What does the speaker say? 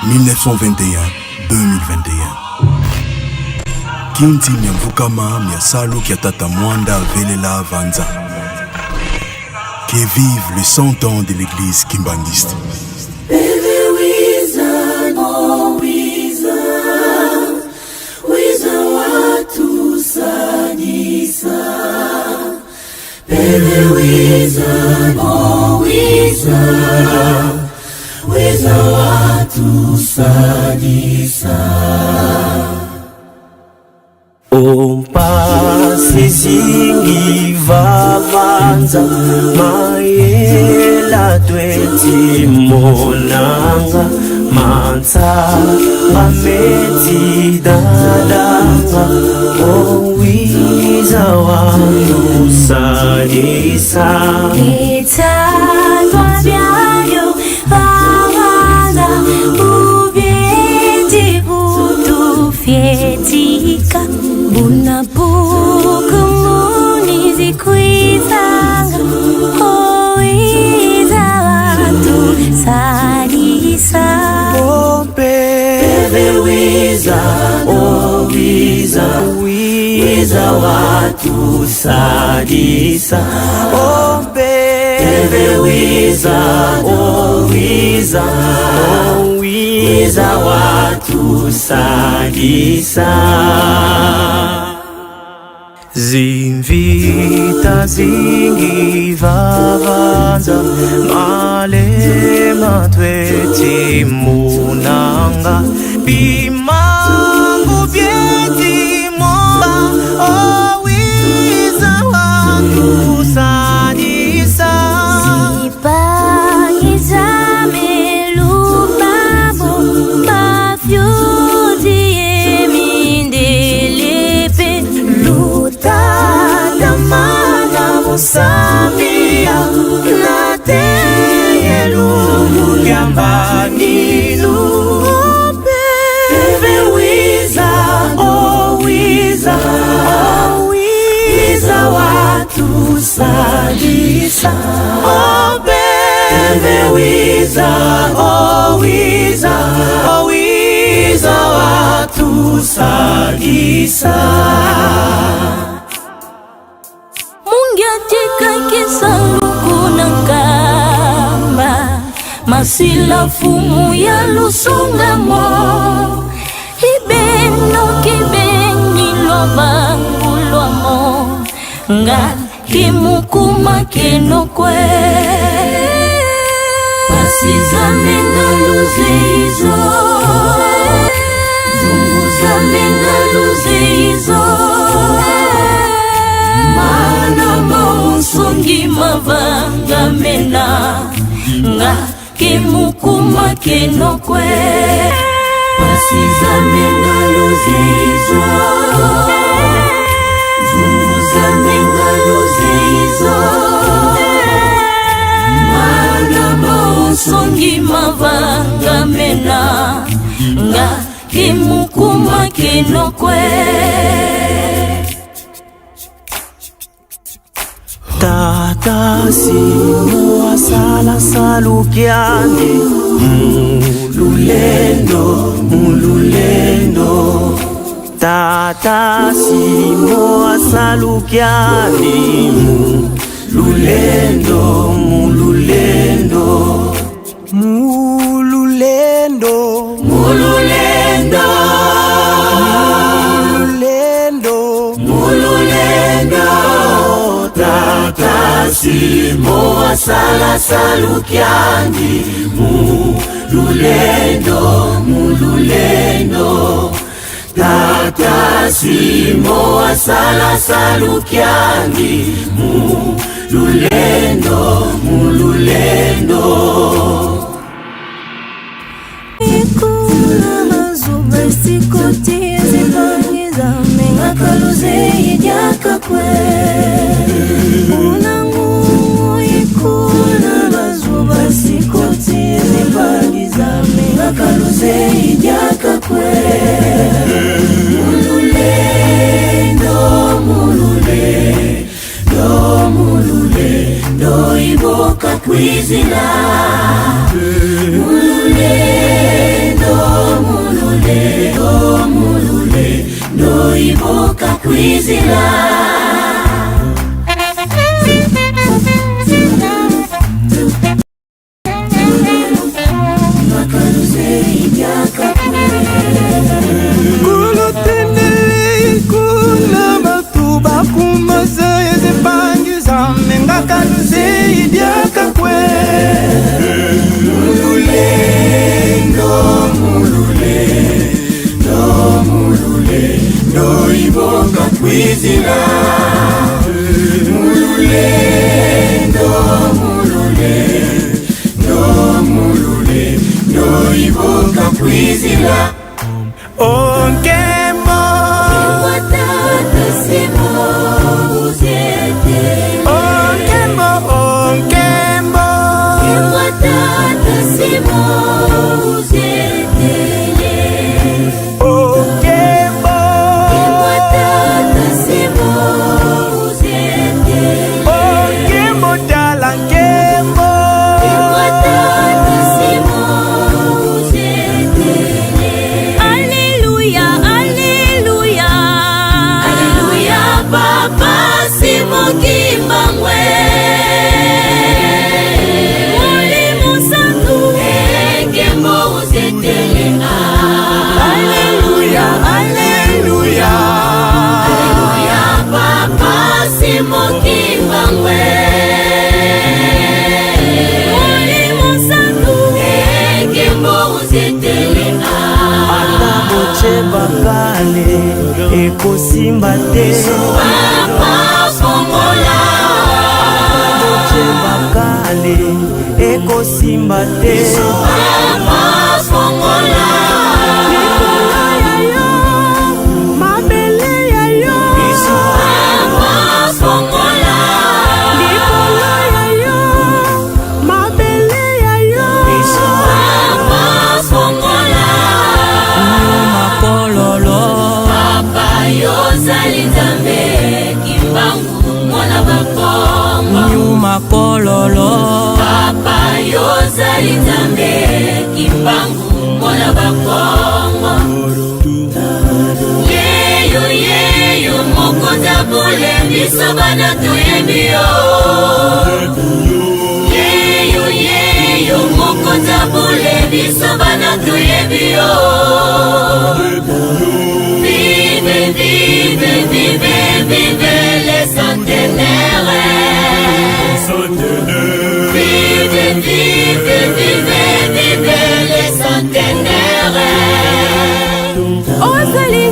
1921-2021. Kinti Nyamvukama Miasalo Kiatata Mwanda Velela Vanza. Que vive le 100 ans de l'église kimbangiste. Weza watu sadisa Ompasi zingi vavanza Maela tweti monanga Mansa wameti dadanga Owiza watu sadisa Itatwa vyayo vavanza Uvyeti vutufyetika Bunapuku munizi kuizanga Oiza watu sadisa Pepe wiza, oh wiza, wiza watu sadisa Oh pepe wiza, oh wiza, oh wiza watu sadisa Zinvita zingi vavanza Malema tweti munanga Bimangu byeti moba Oh wiza watu sadisa Zipangiza melubabo Mafyuzi emindelepe Tata mana musamia Nateye lumu Yambaninu Pepe wiza, oh wiza, oh wiza watu sadisa Oh pepe wiza, oh wiza, oh wiza watu sadisa Mungiatika kisanduku na kamba Masila fumu ya lusungamo Ibeno kibenyi lwabangu lwamo Nga kimukuma kenokwe Pasiza menga luzeizo Zunguza menga luzeizo Mana mausongi mavanga mena Nga kimukuma kenokwe Pasiza menga luzeizo Zunguza menga luzeizo Mana mausongi mavanga mena Nga kimukuma kenokwe Tata simo asala salukiane mululendo Tata simo asalukiane mululendo Tata simo asala salukiani mululendo Tata simo asala salukiani mululendo Ikuna mazuba sikoti zibangiza Menga kaluze yaka kwe Unangu ikuna mazuba sikoti zibangiza Menga kaluze yaka kwe Mululendo iboka kwizina Mululendo mulule ndo iboka kwizila makaluze ibyaka kulutendele kuna batu bakumaza ezepangiza mengakaluze ibyaka kwe mulule ndo iboka kwizila mulule ndo iboka kwizila onkemo watata simo uzetele onkemo watata simo uzetele onkemo watata simo uzetele onkemo tala nkemo watata simo uzetele Alléluia Alléluia Alléluia papa simo kimbangwe Molimo santu ekembo uzetele Alléluia Alléluia Alléluia papa simo kimbangwe Molimo santu ekembo uzetele ata boche bakale ekosimba te papa fongola boche bakale ekosimba te papa fongola likolo ya yo mabele ya yo papa fongola likolo ya yo mabele ya yo papa fongola nyuma kololo papa yozali nzambe kimbangu mwana bakongo nyuma kololo papa yozali nzambe kimbangu mwana bakongo yeyo mokonzi abule biso bana toyebi yo yeyo mokonzi abule biso bana toyebi yo vive vive vive vive les centenaires vive vive vive vive les centenaires ozali